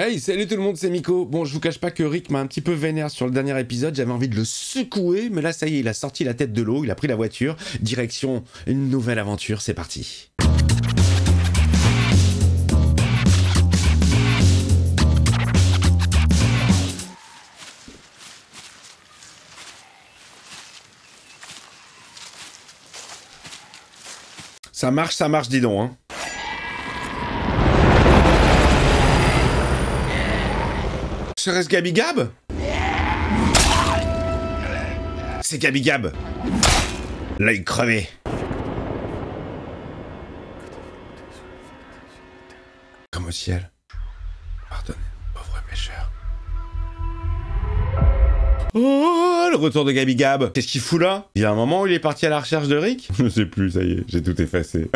Hey, salut tout le monde, c'est Miko. Bon, je vous cache pas que Rick m'a un petit peu vénère sur le dernier épisode, j'avais envie de le secouer, mais là ça y est, il a sorti la tête de l'eau, il a pris la voiture, direction une nouvelle aventure, c'est parti. Ça marche, dis donc, hein. Serait-ce Gabi Gab? C'est Gabi Gab. L'œil crevé. Comme au ciel. Pardonnez, pauvre pêcheur. Oh, le retour de Gabi Gab. Qu'est-ce qu'il fout là? Il y a un moment où il est parti à la recherche de Rick? Je sais plus, ça y est, j'ai tout effacé.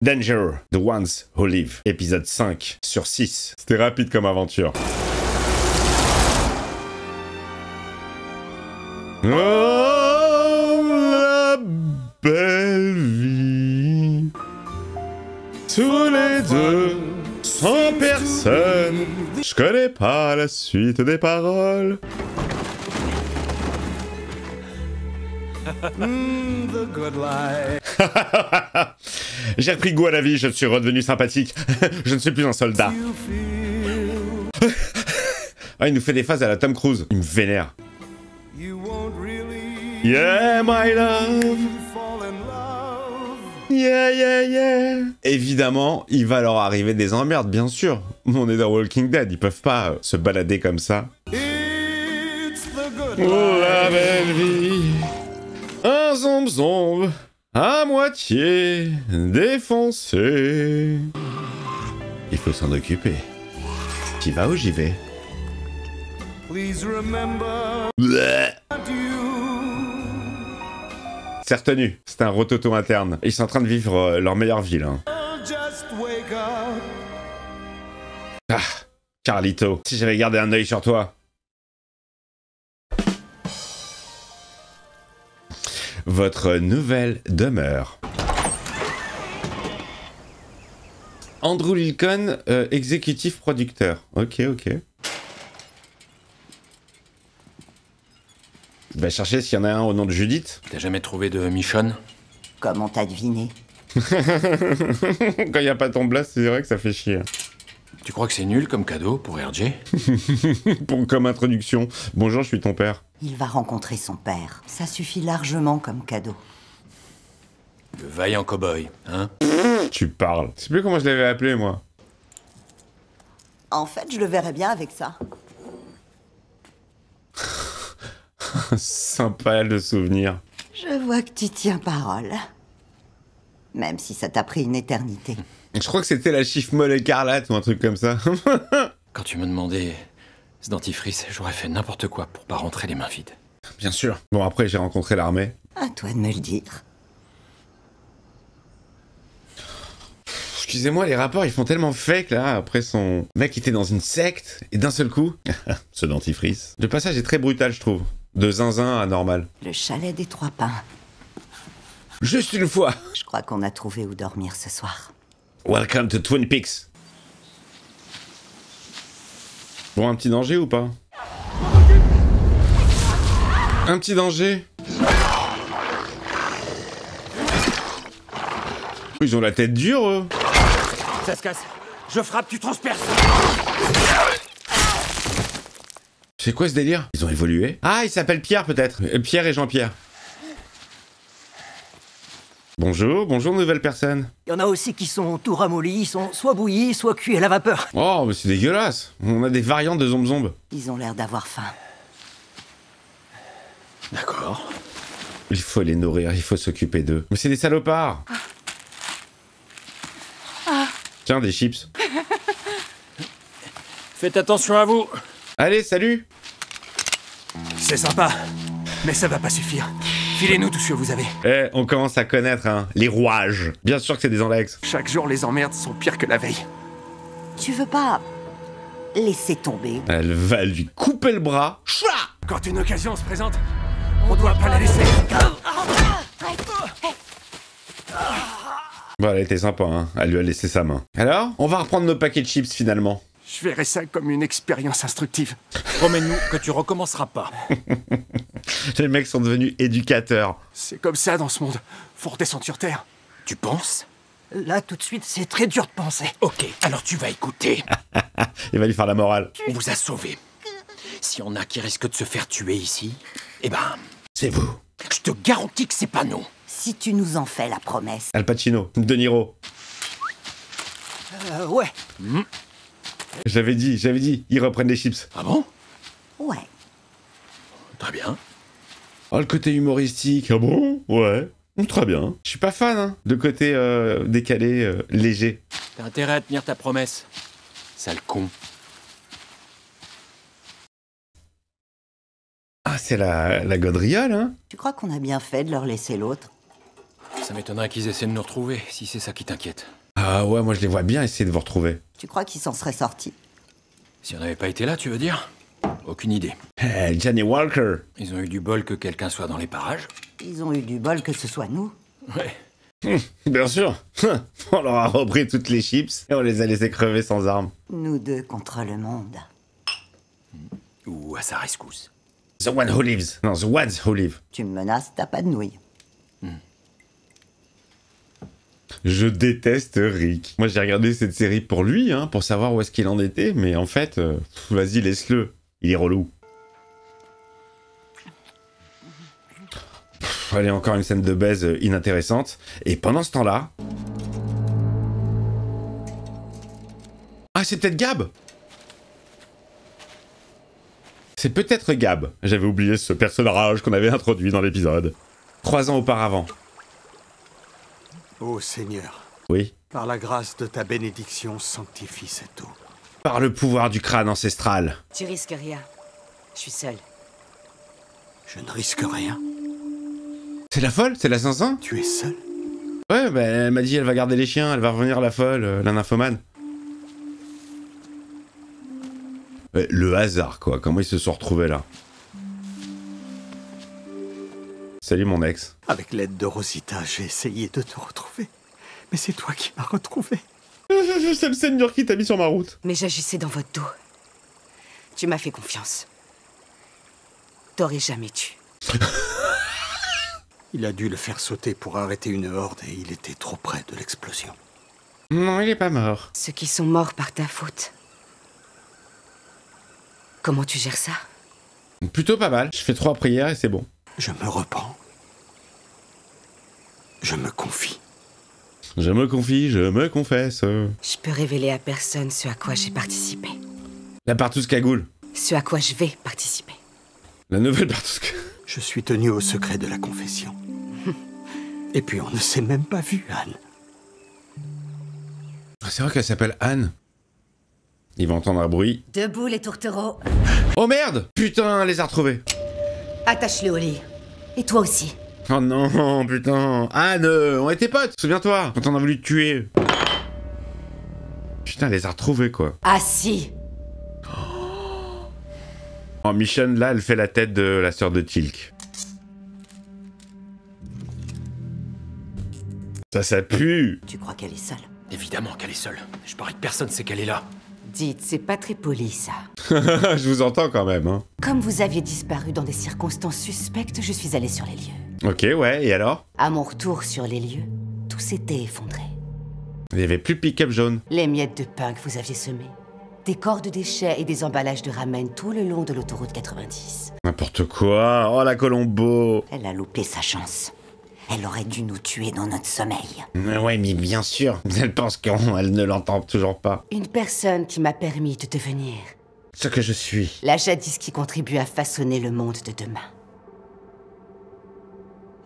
Danger, The Ones Who Live, épisode 5 sur 6. C'était rapide comme aventure. Oh, la belle vie. Tous les deux, sans personne. Je connais pas la suite des paroles. The good life. J'ai repris goût à la vie, je suis redevenu sympathique. Je ne suis plus un soldat. Ah, il nous fait des phases à la Tom Cruise. Il me vénère. Yeah, my love. Yeah, yeah, yeah. Évidemment, il va leur arriver des emmerdes, bien sûr. On est dans Walking Dead, ils peuvent pas se balader comme ça. Oh, la belle vie. Un zombe à moitié défoncé. Il faut s'en occuper. T'y vas ou j'y vais? C'est retenu, c'est un rototo interne. Ils sont en train de vivre leur meilleure vie là. Ah, Carlito, si j'avais gardé un œil sur toi. Votre nouvelle demeure. Andrew Lincoln, exécutif producteur. Ok. Va chercher s'il y en a un au nom de Judith. T'as jamais trouvé de Michonne? Comment t'as deviné? Quand il n'y a pas ton blast, c'est vrai que ça fait chier. Tu crois que c'est nul comme cadeau pour RJ? Comme introduction. Bonjour, je suis ton père. Il va rencontrer son père. Ça suffit largement comme cadeau. Le vaillant cow-boy, hein? Tu parles. Je sais plus comment je l'avais appelé, moi. En fait, je le verrais bien avec ça. Sympa le souvenir. Je vois que tu tiens parole. Même si ça t'a pris une éternité. Je crois que c'était la chiffre molle écarlate ou un truc comme ça. Quand tu me demandais ce dentifrice, j'aurais fait n'importe quoi pour pas rentrer les mains vides. Bien sûr. Bon, après, j'ai rencontré l'armée. À toi de me le dire. Excusez-moi, les rapports, ils font tellement fake, là. Après, son mec était dans une secte, et d'un seul coup... ce dentifrice. Le passage est très brutal, je trouve. De zinzin à normal. Le chalet des Trois Pins. Juste une fois. Je crois qu'on a trouvé où dormir ce soir. Welcome to Twin Peaks. Bon, un petit danger ou pas? Un petit danger? Ils ont la tête dure, eux. Ça se casse. Je frappe, tu transperces. C'est quoi ce délire? Ils ont évolué? Ah, ils s'appellent Pierre, peut-être. Pierre et Jean-Pierre. Bonjour, nouvelle personne. Il y en a aussi qui sont tout ramollis, ils sont soit bouillis, soit cuits à la vapeur. Oh, mais c'est dégueulasse. On a des variantes de zombe. Ils ont l'air d'avoir faim. D'accord. Il faut les nourrir, il faut s'occuper d'eux. Mais c'est des salopards. Tiens, des chips. Faites attention à vous. Allez, salut. C'est sympa, mais ça va pas suffire. Filez-nous tout ce que vous avez. Eh, on commence à connaître, hein, les rouages. Bien sûr que c'est des Anlex. Chaque jour, les emmerdes sont pires que la veille. Tu veux pas laisser tomber? Elle va lui couper le bras. Chouah. Quand une occasion se présente, on doit pas la laisser. Bon, elle était sympa, hein. Elle lui a laissé sa main. Alors, on va reprendre nos paquets de chips, finalement. Je verrai ça comme une expérience instructive. Promets-nous que tu recommenceras pas. Les mecs sont devenus éducateurs. C'est comme ça dans ce monde. Faut redescendre sur Terre. Tu penses? Là, tout de suite, c'est très dur de penser. Ok, alors tu vas écouter. Il va lui faire la morale. On vous a sauvés. Si on a qui risque de se faire tuer ici, eh ben, C'est vous. je te garantis que c'est pas nous. Si tu nous en fais la promesse. Al Pacino, De Niro. Ouais. J'avais dit, ils reprennent les chips. Ah bon? Ouais. Très bien. Oh, le côté humoristique. Ah bon? Ouais. Très bien. Je suis pas fan, hein, de côté décalé, léger. T'as intérêt à tenir ta promesse. Sale con. Ah, c'est la gaudriole, hein? Tu crois qu'on a bien fait de leur laisser l'autre? Ça m'étonnerait qu'ils essaient de nous retrouver, si c'est ça qui t'inquiète. Ah ouais, moi je les vois bien essayer de vous retrouver. Tu crois qu'ils s'en seraient sortis? Si on n'avait pas été là, tu veux dire? Aucune idée. Eh, Johnny Walker. Ils ont eu du bol que quelqu'un soit dans les parages. Ils ont eu du bol que ce soit nous. Ouais. Bien sûr. On leur a repris toutes les chips et on les a laissés crever sans armes. Nous deux contre le monde. Ou à sa rescousse. The one who lives. Non, the ones who live. Tu me menaces, t'as pas de nouilles. Je déteste Rick. Moi j'ai regardé cette série pour lui, hein, pour savoir où est-ce qu'il en était, mais en fait, vas-y, laisse-le. Il est relou. Allez, encore une scène de baise inintéressante. Et pendant ce temps-là... Ah, c'est peut-être Gab! C'est peut-être Gab. J'avais oublié ce personnage qu'on avait introduit dans l'épisode. 3 ans auparavant. Ô Seigneur, Oui. par la grâce de ta bénédiction, sanctifie cette eau. Par le pouvoir du crâne ancestral. Tu risques rien. Je suis seule. Je ne risque rien. C'est la folle? C'est la Sansan? Tu es seul? Ouais, bah, elle m'a dit elle va garder les chiens, elle va revenir la folle, la nymphomane. Ouais, le hasard, quoi. Comment ils se sont retrouvés là? Salut mon ex. Avec l'aide de Rosita, j'ai essayé de te retrouver. Mais c'est toi qui m'as retrouvé. C'est le seigneur qui t'a mis sur ma route. Mais j'agissais dans votre dos. Tu m'as fait confiance. T'aurais jamais dû. Il a dû le faire sauter pour arrêter une horde et il était trop près de l'explosion. Non, il est pas mort. Ceux qui sont morts par ta faute. Comment tu gères ça? Plutôt pas mal. Je fais 3 prières et c'est bon. Je me repens. Je me confie. Je me confie, je me confesse. Je peux révéler à personne ce à quoi j'ai participé. La partouze cagoule. Ce à quoi je vais participer. La nouvelle partouze Je suis tenu au secret de la confession. Et puis on ne s'est même pas vu, Anne. C'est vrai qu'elle s'appelle Anne. Ils vont entendre un bruit. Debout les tourtereaux. Oh merde! Putain, elle les a retrouvés. Attache-le au lit. Et toi aussi. Oh non, putain. Anne, on était potes, souviens-toi, quand on a voulu te tuer. Putain, elle les a retrouvés, quoi. Assis. Oh, Michonne, là, elle fait la tête de la sœur de Tilk. Ça pue. Tu crois qu'elle est seule? Évidemment qu'elle est seule. Je parie que personne sait qu'elle est là. Dites, c'est pas très poli, ça. Je vous entends quand même, hein. Comme vous aviez disparu dans des circonstances suspectes, je suis allée sur les lieux. Ok, ouais, et alors? À mon retour sur les lieux, tout s'était effondré. Il y avait plus de pick-up jaune. Les miettes de pain que vous aviez semées. Des corps de déchets et des emballages de ramen tout le long de l'autoroute 90. N'importe quoi. Oh, la Colombo. Elle a loupé sa chance. Elle aurait dû nous tuer dans notre sommeil. Ouais, mais bien sûr. Elle pense qu'elle ne l'entend toujours pas. Une personne qui m'a permis de devenir Ce que je suis. la jadis qui contribue à façonner le monde de demain.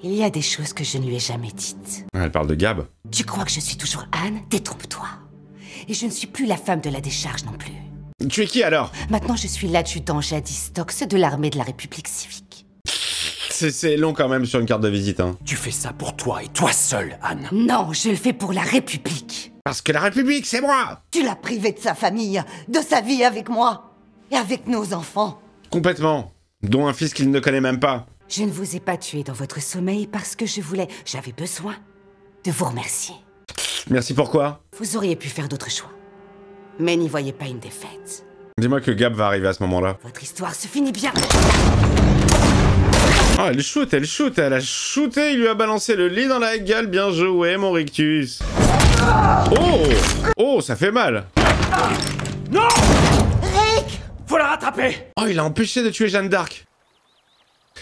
Il y a des choses que je ne lui ai jamais dites. Elle parle de Gab. Tu crois que je suis toujours Anne? Détrompe-toi. Et je ne suis plus la femme de la décharge non plus. Tu es qui alors? Maintenant, je suis l'adjudant jadis Stox de l'armée de la République civique. C'est long quand même sur une carte de visite, hein. Tu fais ça pour toi et toi seul, Anne. Non, je le fais pour la République. Parce que la République, c'est moi! Tu l'as privé de sa famille, de sa vie avec moi et avec nos enfants. Complètement. Dont un fils qu'il ne connaît même pas. Je ne vous ai pas tué dans votre sommeil parce que j'avais besoin de vous remercier. Merci pourquoi? Vous auriez pu faire d'autres choix. Mais n'y voyez pas une défaite. Dis-moi que Gab va arriver à ce moment-là. Votre histoire se finit bien. Oh, elle shoot, elle a shooté, il lui a balancé le lit dans la gueule, bien joué, mon rictus. Oh! Oh, ça fait mal. Non! Rick! Faut la rattraper! Oh, il a empêché de tuer Jeanne d'Arc.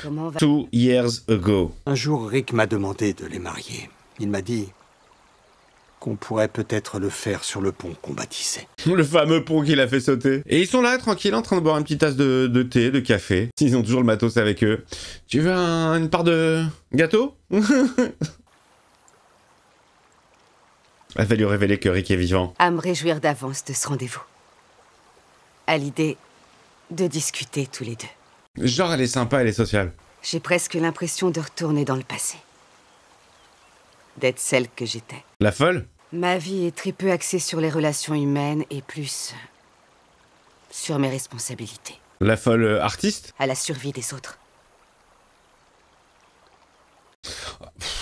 Comment va... 2 years ago. Un jour, Rick m'a demandé de les marier. Il m'a dit qu'on pourrait peut-être le faire sur le pont qu'on bâtissait. Le fameux pont qu'il a fait sauter. Et ils sont là, tranquilles, en train de boire une petite tasse de thé, de café. Ils ont toujours le matos avec eux. Tu veux une part de gâteau? Elle va lui révéler que Rick est vivant. À me réjouir d'avance de ce rendez-vous. À l'idée de discuter tous les deux. Genre, elle est sympa, elle est sociale. J'ai presque l'impression de retourner dans le passé. D'être celle que j'étais. La folle? Ma vie est très peu axée sur les relations humaines et plus sur mes responsabilités. La folle artiste? À la survie des autres.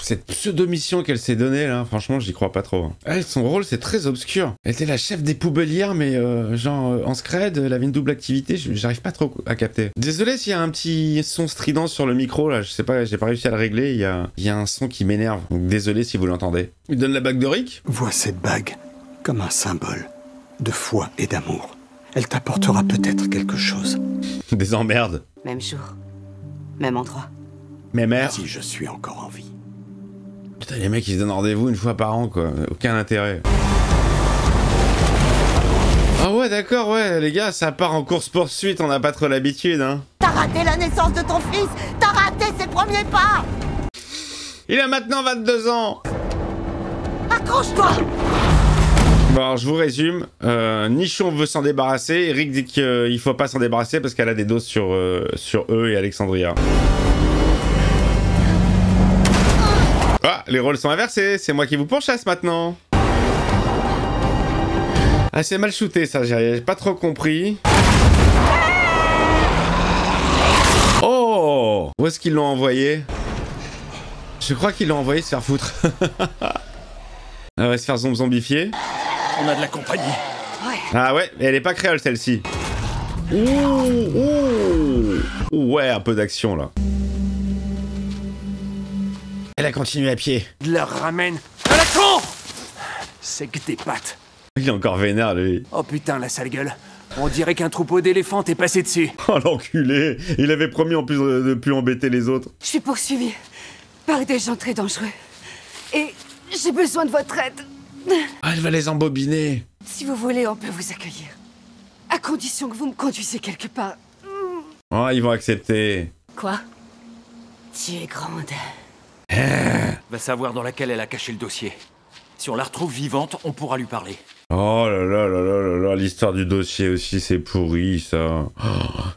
Cette pseudo-mission qu'elle s'est donnée, là, franchement, j'y crois pas trop. Hein. Elle, son rôle, c'est très obscur. Elle était la chef des poubellières, mais genre en scred, elle avait une double activité, j'arrive pas trop à capter. Désolé s'il y a un petit son strident sur le micro, là, je sais pas, j'ai pas réussi à le régler, il y a un son qui m'énerve. Donc désolé si vous l'entendez. Il donne la bague de Rick? Vois cette bague comme un symbole de foi et d'amour. Elle t'apportera peut-être quelque chose. Des emmerdes. Même jour. Même endroit. Mais mère. Si je suis encore en vie. Putain, les mecs, ils se donnent rendez-vous une fois par an, quoi. Aucun intérêt. Ah ouais, d'accord, ouais, les gars, ça part en course-poursuite, on n'a pas trop l'habitude, hein. T'as raté la naissance de ton fils. T'as raté ses premiers pas. Il a maintenant 22 ans. Accroche-toi. Bon, alors, je vous résume. Nichon veut s'en débarrasser. Eric dit qu'il faut pas s'en débarrasser parce qu'elle a des doses sur eux et Alexandria. Ah, les rôles sont inversés. C'est moi qui vous pourchasse maintenant. Ah, c'est mal shooté, ça. J'ai pas trop compris. Oh! Où est-ce qu'ils l'ont envoyé? Je crois qu'ils l'ont envoyé se faire foutre. Elle va se faire zombifier. On a de la compagnie. Ah ouais, elle est pas créole celle-ci. Ouh. Ouais, un peu d'action là. Elle a continué à pied. Je leur ramène à la con. C'est que des pattes. Il est encore vénère lui. Oh putain, la sale gueule. On dirait qu'un troupeau d'éléphants t'est passé dessus. Oh l'enculé. Il avait promis en plus de plus embêter les autres. Je suis poursuivie par des gens très dangereux. Et j'ai besoin de votre aide. Ah, elle va les embobiner. Si vous voulez, on peut vous accueillir. À condition que vous me conduisez quelque part. Oh, ils vont accepter. Quoi? Tu es grande. Va savoir dans laquelle elle a caché le dossier. Si on la retrouve vivante, on pourra lui parler. Oh là là là là là là, l'histoire du dossier aussi, c'est pourri ça. Oh,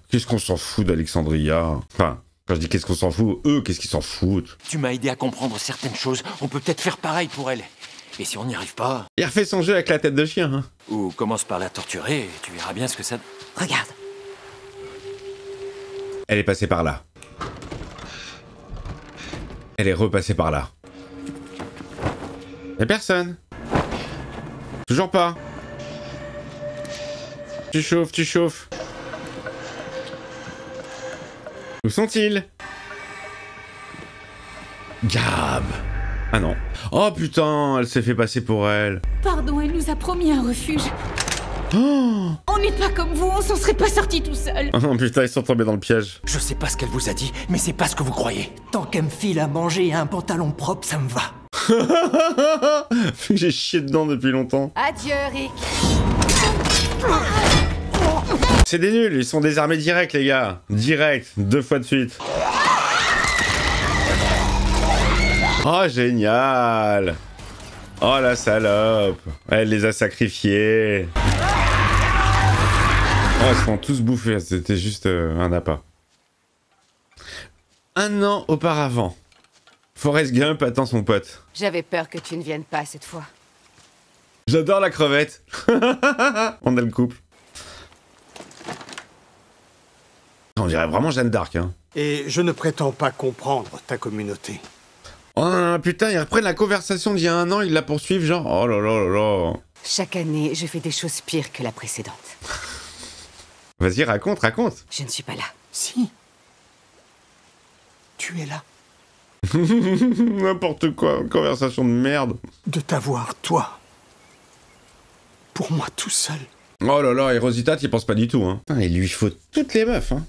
qu'est-ce qu'on s'en fout d'Alexandria? Enfin, quand je dis qu'est-ce qu'on s'en fout, eux, qu'est-ce qu'ils s'en foutent? Tu m'as aidé à comprendre certaines choses. On peut peut-être faire pareil pour elle. Et si on n'y arrive pas... Il refait son jeu avec la tête de chien, hein. Ou commence par la torturer et tu verras bien ce que ça... Regarde. Elle est passée par là. Elle est repassée par là. Y'a personne. Toujours pas. Tu chauffes, tu chauffes. Où sont-ils? Gab. Ah non. Oh putain, elle s'est fait passer pour elle. Pardon, elle nous a promis un refuge. Oh, On n'est pas comme vous, on s'en serait pas sortis tout seul. oh non, putain, ils sont tombés dans le piège. Je sais pas ce qu'elle vous a dit, mais c'est pas ce que vous croyez. Tant qu'elle me file à manger et un pantalon propre, ça me va. J'ai chié dedans depuis longtemps. Adieu, Rick. C'est des nuls, ils sont désarmés direct, les gars. Direct, 2 fois de suite. Oh, génial. Oh, la salope. Elle les a sacrifiés. Oh, ils se font tous bouffer. C'était juste un appât. 1 an auparavant. Forrest Gump attend son pote. J'avais peur que tu ne viennes pas cette fois. J'adore la crevette. On a le couple. On dirait vraiment Jeanne d'Arc, hein. Et je ne prétends pas comprendre ta communauté. Oh putain, ils reprennent la conversation d'il y a 1 an, ils la poursuivent genre... Oh là là là là. Chaque année, je fais des choses pires que la précédente. Vas-y, raconte. Je ne suis pas là. Si. Tu es là. N'importe quoi, conversation de merde. De t'avoir, toi. Pour moi tout seul. Oh là là, et Rosita, t'y penses pas du tout, hein. Putain, il lui faut toutes les meufs, hein.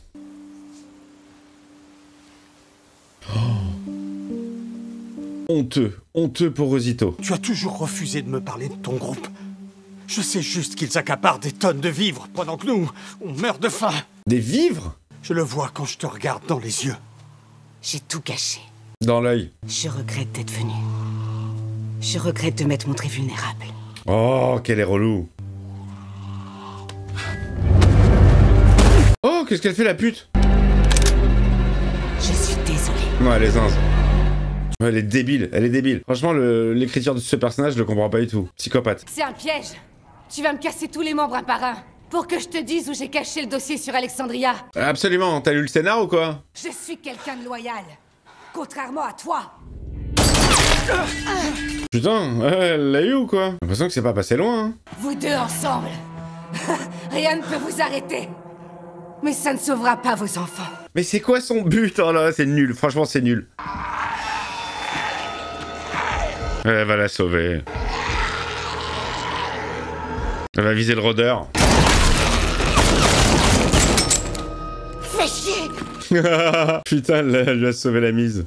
Honteux pour Rosito. Tu as toujours refusé de me parler de ton groupe. Je sais juste qu'ils accaparent des tonnes de vivres pendant que nous, on meurt de faim. Des vivres? Je le vois quand je te regarde dans les yeux. J'ai tout caché. Dans l'œil. Je regrette d'être venu. Je regrette de m'être montré vulnérable. Oh, qu'elle est relou. Oh, qu'est-ce qu'elle fait la pute? Je suis désolée. Ouais, elle est zinze. Ouais, elle est débile. Franchement, l'écriture de ce personnage, je le comprends pas du tout. Psychopathe. C'est un piège. Tu vas me casser tous les membres un par un. Pour que je te dise où j'ai caché le dossier sur Alexandria. Absolument, t'as lu le scénar ou quoi? Je suis quelqu'un de loyal. Contrairement à toi. Putain, elle l'a eu ou quoi? J'ai l'impression que c'est pas passé loin, hein. Vous deux ensemble. Rien ne peut vous arrêter. Mais ça ne sauvera pas vos enfants. Mais c'est quoi son but? Oh là, c'est nul, franchement c'est nul. Elle va la sauver. Elle va viser le rôdeur. Fais chier. Putain, elle lui a sauvé la mise.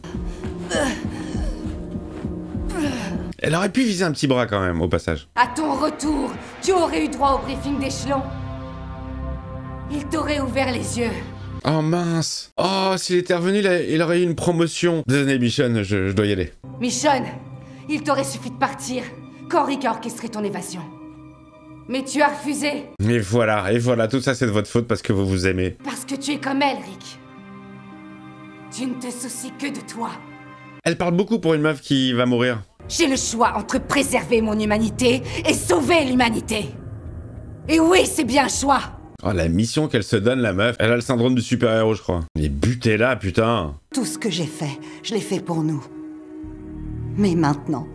Elle aurait pu viser un petit bras quand même, au passage. À ton retour, tu aurais eu droit au briefing d'échelon. Il t'aurait ouvert les yeux. Oh mince. Oh, s'il était revenu, il aurait eu une promotion. Désolé, Michonne, je dois y aller. Michonne, il t'aurait suffi de partir quand Rick a orchestré ton évasion. Mais tu as refusé. Et voilà, tout ça c'est de votre faute parce que vous vous aimez. Parce que tu es comme elle, Rick. Tu ne te soucies que de toi. Elle parle beaucoup pour une meuf qui va mourir. J'ai le choix entre préserver mon humanité et sauver l'humanité. Et oui, c'est bien un choix. Oh, la mission qu'elle se donne, la meuf. Elle a le syndrome du super-héros, je crois. Mais butez-la, putain. Tout ce que j'ai fait, je l'ai fait pour nous. Mais maintenant,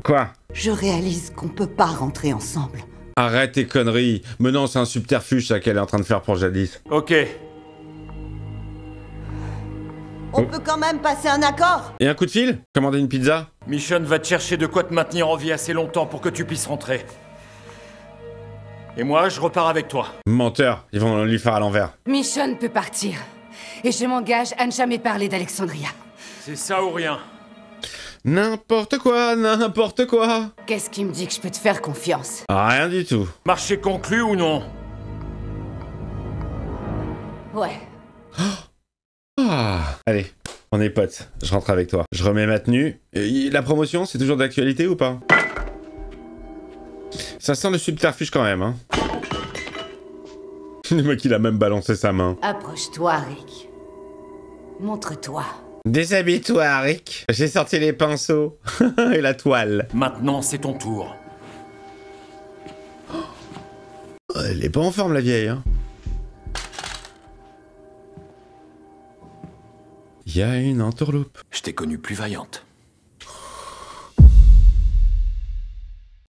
Quoi? je réalise qu'on peut pas rentrer ensemble. Arrête tes conneries. Mais non, c'est un subterfuge, ça, qu'elle est en train de faire pour Jadis. Ok. On peut quand même passer un accord? Et un coup de fil? Commander une pizza? Michonne va te chercher de quoi te maintenir en vie assez longtemps pour que tu puisses rentrer. Et moi, je repars avec toi. Menteur, ils vont lui faire à l'envers. Michonne peut partir. Et je m'engage à ne jamais parler d'Alexandria. C'est ça ou rien. N'importe quoi. Qu'est-ce qui me dit que je peux te faire confiance? Rien du tout. Marché conclu ou non? Ouais. Ah, allez, on est potes. Je rentre avec toi. Je remets ma tenue. Et la promotion, c'est toujours d'actualité ou pas? Ça sent le subterfuge quand même, hein. Le mec, il a même balancé sa main. Approche-toi, Rick. Montre-toi. Déshabille-toi, Rick. J'ai sorti les pinceaux. Et la toile. Maintenant, c'est ton tour. Oh, elle est pas en forme, la vieille, hein. Il y a une entourloupe. Je t'ai connue plus vaillante.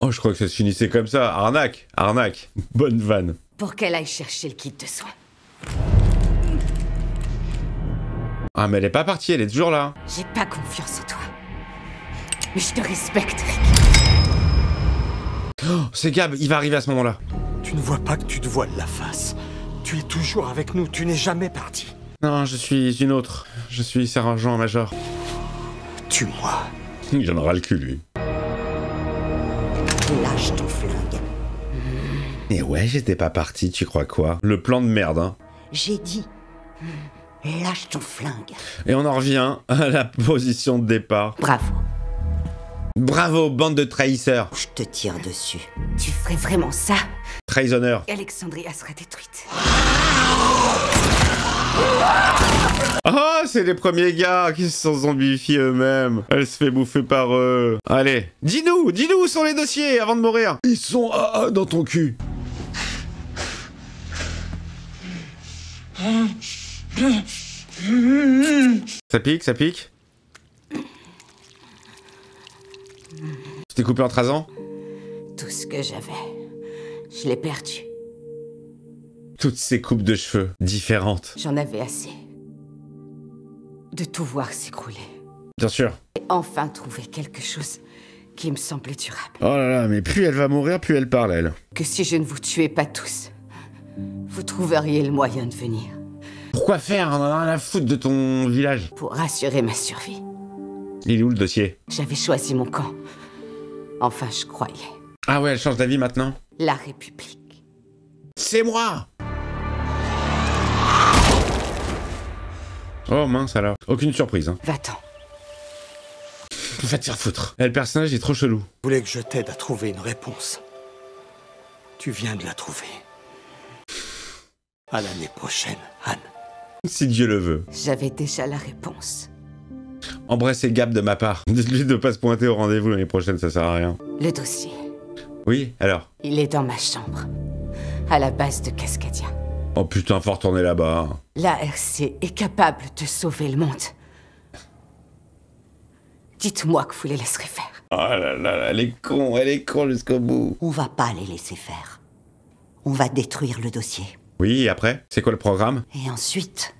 Oh, je crois que ça se finissait comme ça. Arnaque. Bonne vanne. Pour qu'elle aille chercher le kit de soins. Ah, mais elle est pas partie, elle est toujours là. J'ai pas confiance en toi. Mais je te respecte, Rick. Oh, c'est Gab, il va arriver à ce moment-là. Tu ne vois pas que tu te voiles la face. Tu es toujours avec nous, tu n'es jamais parti. Non, je suis une autre. Je suis sergent major. Tue-moi. Il en aura le cul, lui. Lâche ton flingue. Et ouais, j'étais pas parti, tu crois quoi? Le plan de merde, hein. J'ai dit, lâche ton flingue. Et on en revient à la position de départ. Bravo, Bravo, bande de trahisseurs. je te tire dessus. Tu ferais vraiment ça? Trahisonneurs. Alexandria sera détruite. Oh, c'est les premiers gars qui se sont zombifiés eux-mêmes. Elle se fait bouffer par eux. Allez, dis-nous où sont les dossiers avant de mourir. Ils sont dans ton cul. Ça pique, ça pique. Tu t'es coupé en 3 ans? Tout ce que j'avais, je l'ai perdu. Toutes ces coupes de cheveux différentes. J'en avais assez. De tout voir s'écrouler. Bien sûr. Et enfin trouver quelque chose qui me semblait durable. Oh là là, mais plus elle va mourir, plus elle parle, elle. Que si je ne vous tuais pas tous, vous trouveriez le moyen de venir. Pourquoi faire? On en a rien à foutre de ton village. Pour assurer ma survie. Il est où le dossier? J'avais choisi mon camp. Enfin, je croyais. Ah ouais, elle change d'avis maintenant? La République. C'est moi! Oh mince alors. Aucune surprise, hein. Va-t'en. Va te faire foutre. Eh, le personnage est trop chelou. Je voulais que je t'aide à trouver une réponse. Tu viens de la trouver. À l'année prochaine, Anne. Si Dieu le veut. J'avais déjà la réponse. Embrassez Gab de ma part. Dites-lui de pas se pointer au rendez-vous l'année prochaine, ça sert à rien. Le dossier. Oui, alors? Il est dans ma chambre. À la base de Cascadia. Oh putain, faut retourner là-bas. L'ARC est capable de sauver le monde. Dites-moi que vous les laisserez faire. Oh là là, elle est con jusqu'au bout. On va pas les laisser faire. On va détruire le dossier. Oui, et après? C'est quoi le programme? Et ensuite,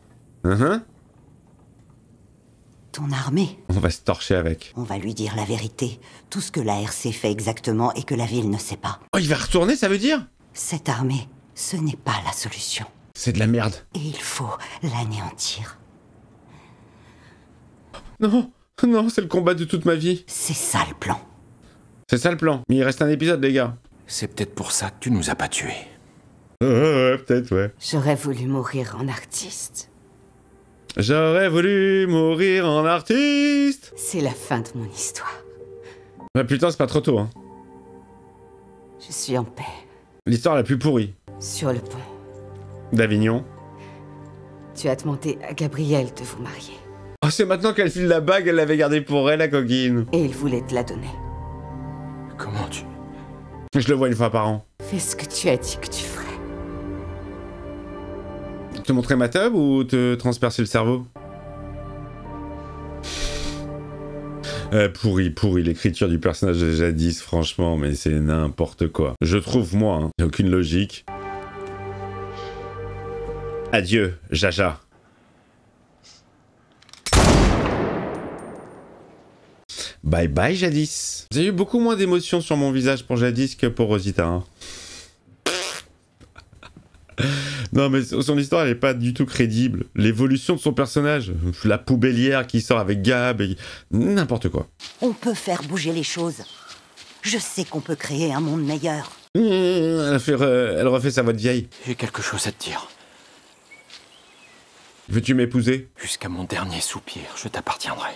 Ton armée. On va se torcher avec. On va lui dire la vérité. Tout ce que l'ARC fait exactement et que la ville ne sait pas. Oh, il va retourner, ça veut dire? Cette armée, ce n'est pas la solution. C'est de la merde. Et il faut l'anéantir. Non, non, c'est le combat de toute ma vie. C'est ça le plan. C'est ça le plan. Mais il reste un épisode, les gars. C'est peut-être pour ça que tu nous as pas tués. Ouais, peut-être, ouais. J'aurais voulu mourir en artiste. J'aurais voulu mourir en artiste. C'est la fin de mon histoire. Ouais, putain, c'est pas trop tôt, hein. Je suis en paix. L'histoire la plus pourrie. Sur le pont, D'Avignon. tu as demandé à Gabriel de vous marier. Oh, c'est maintenant qu'elle file la bague, elle l'avait gardée pour elle, la coquine. Et il voulait te la donner. Comment tu... Je le vois une fois par an. Fais ce que tu as dit que tu ferais. Te montrer ma tub ou te transpercer le cerveau? Pourri, l'écriture du personnage de Jadis, franchement, mais c'est n'importe quoi. Je trouve, moi, hein, y a aucune logique. Adieu, Jaja. Bye bye, Jadis. J'ai eu beaucoup moins d'émotions sur mon visage pour Jadis que pour Rosita, hein. Non mais son histoire elle est pas du tout crédible. L'évolution de son personnage, la poubellière qui sort avec Gab, et... n'importe quoi. On peut faire bouger les choses. Je sais qu'on peut créer un monde meilleur. Elle refait sa voix de vieille. J'ai quelque chose à te dire. Veux-tu m'épouser? Jusqu'à mon dernier soupir, je t'appartiendrai.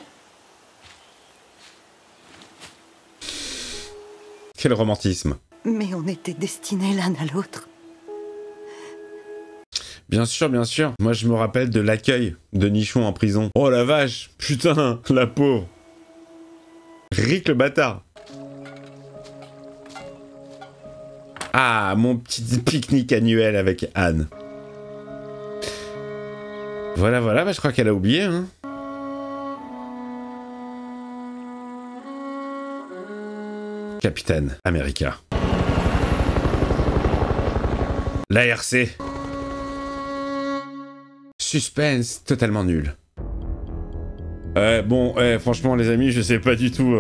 Quel romantisme. Mais on était destinés l'un à l'autre. Bien sûr, bien sûr. Moi, je me rappelle de l'accueil de Nichon en prison. Oh la vache, putain, la pauvre. Rick le bâtard. Ah, mon petit pique-nique annuel avec Anne. Voilà, bah, je crois qu'elle a oublié, hein. Capitaine America. L'ARC. Suspense totalement nul. Franchement les amis, je sais pas du tout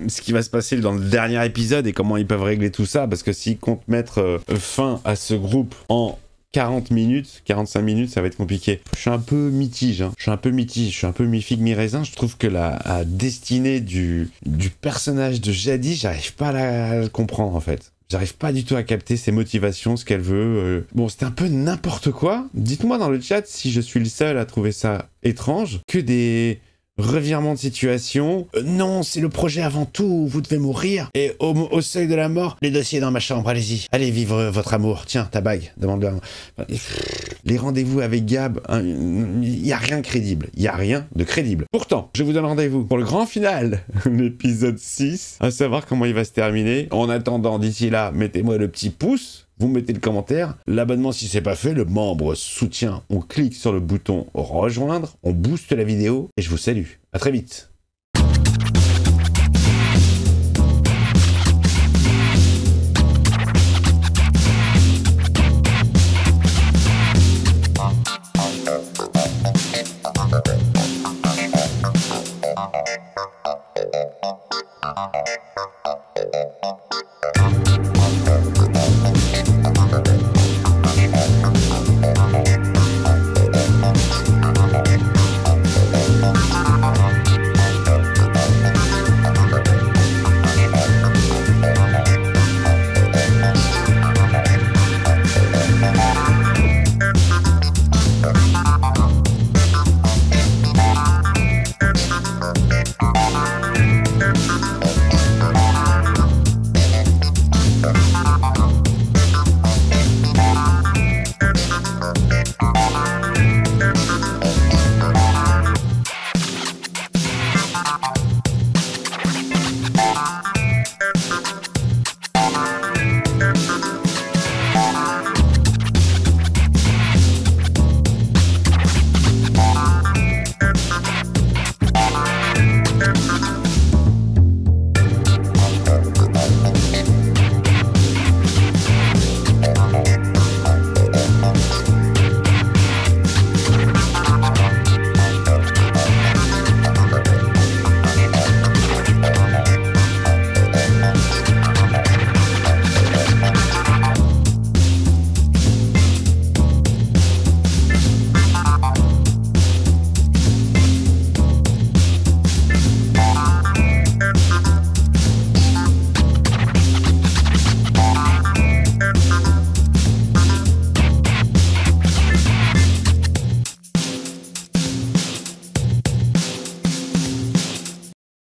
ce qui va se passer dans le dernier épisode et comment ils peuvent régler tout ça, parce que s'ils comptent mettre fin à ce groupe en 40 minutes, 45 minutes, ça va être compliqué. Je suis un peu mitige, hein. Je suis un peu mi-figue, mi-raisin. Je trouve que la destinée du personnage de Jadis, j'arrive pas à la comprendre en fait. J'arrive pas du tout à capter ses motivations, ce qu'elle veut. Bon, c'était un peu n'importe quoi. Dites-moi dans le chat si je suis le seul à trouver ça étrange. Que des revirements de situation. Non, c'est le projet avant tout, vous devez mourir. Et au seuil de la mort, les dossiers dans ma chambre, allez-y. Allez vivre votre amour. Tiens, ta bague, demande-le. les rendez-vous avec Gab, il n'y a rien de crédible. Il n'y a rien de crédible. Pourtant, je vous donne rendez-vous pour le grand final, l'épisode 6, à savoir comment il va se terminer. En attendant, d'ici là, mettez-moi le petit pouce, vous mettez le commentaire, l'abonnement si c'est pas fait, le membre soutien, on clique sur le bouton rejoindre, on booste la vidéo et je vous salue. À très vite.